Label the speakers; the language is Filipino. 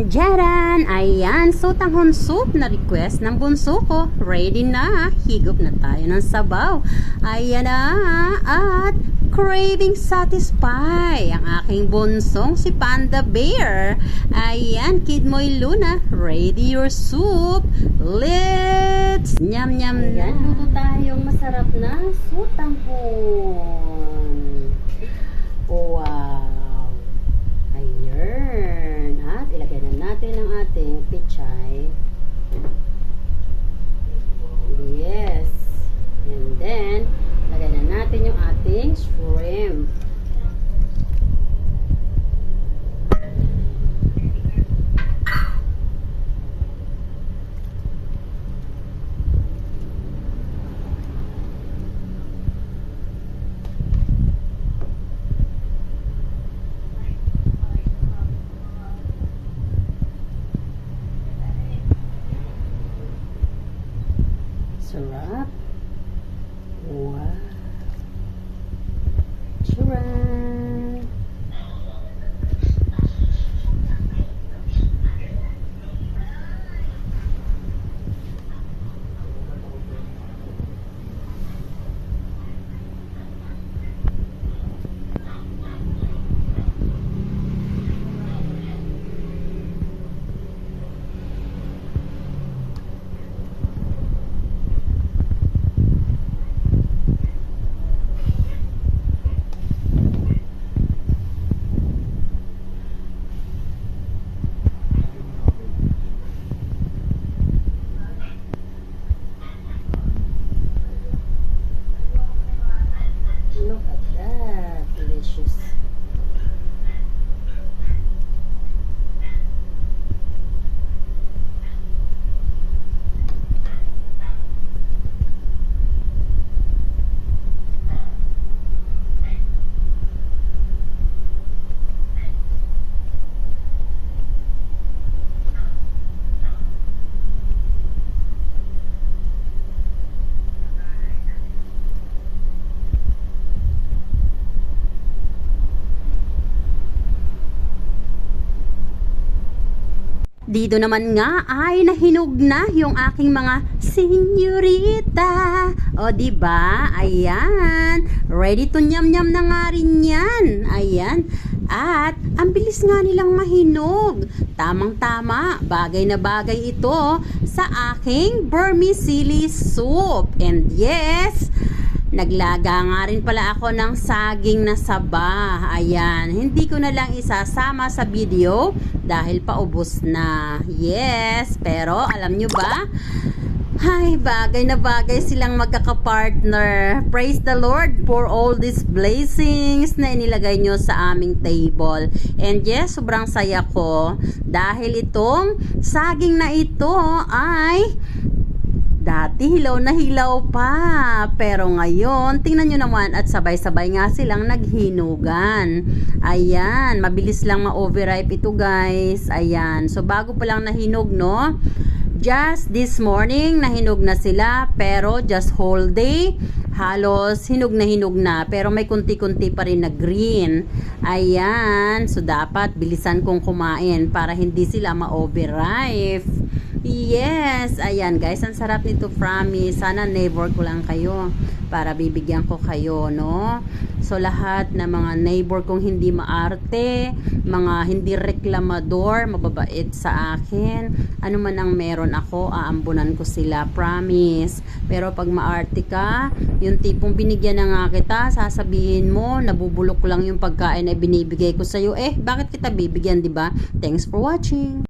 Speaker 1: Jaran! Ayan, so tanghon soup na request ng bunso ko. Ready na. Higop na tayo ng sabaw. Ayan na. At craving satisfy ang aking bunsong si Panda Bear. Ayan, Kid Moy Luna. Ready your soup. Let's nyam nyam na.
Speaker 2: Ayan, luto tayong masarap na sutanghon. Wow! Ayan. At ilagay na natin ang ating pichay. Yes. And then, ilagay na natin yung ating shrimp. Sarap. Wow. Charan. Look at that. Delicious.
Speaker 1: Dito naman nga ay nahinog na yung aking mga senyorita. O diba? Ayan. Ready to nyam-nyam na nga rin yan. Ayan. At ang bilis nga nilang mahinog. Tamang-tama. Bagay na bagay ito sa aking vermicelli soup. And yes, naglaga nga rin pala ako ng saging na saba. Ayan. Hindi ko na lang isasama sa video dahil paubos na. Yes. Pero alam nyo ba? Ay, bagay na bagay silang magkakapartner. Praise the Lord for all these blessings na inilagay nyo sa aming table. And yes, sobrang saya ko dahil itong saging na ito ay dati hilaw na hilaw pa. Pero ngayon, tingnan nyo naman at sabay-sabay nga silang naghinugan. Ayan, mabilis lang ma-overripe ito guys. Ayan, so bago pa lang nahinog no? Just this morning, nahinog na sila. Pero just whole day, halos hinog na. Pero may kunti-kunti pa rin na green. Ayan, so dapat bilisan kong kumain para hindi sila ma-overripe. Yes, ayan guys, ang sarap nito, promise. Sana neighbor ko lang kayo para bibigyan ko kayo, no? So lahat na mga neighbor kong hindi maarte, mga hindi reklamador, mababait sa akin, ano man ang meron ako, aambunan ko sila, promise. Pero pag maarte ka, yung tipong binigyan na nga kita, sasabihin mo, nabubulok lang yung pagkain na binibigay ko sa'yo, bakit kita bibigyan, diba? Thanks for watching.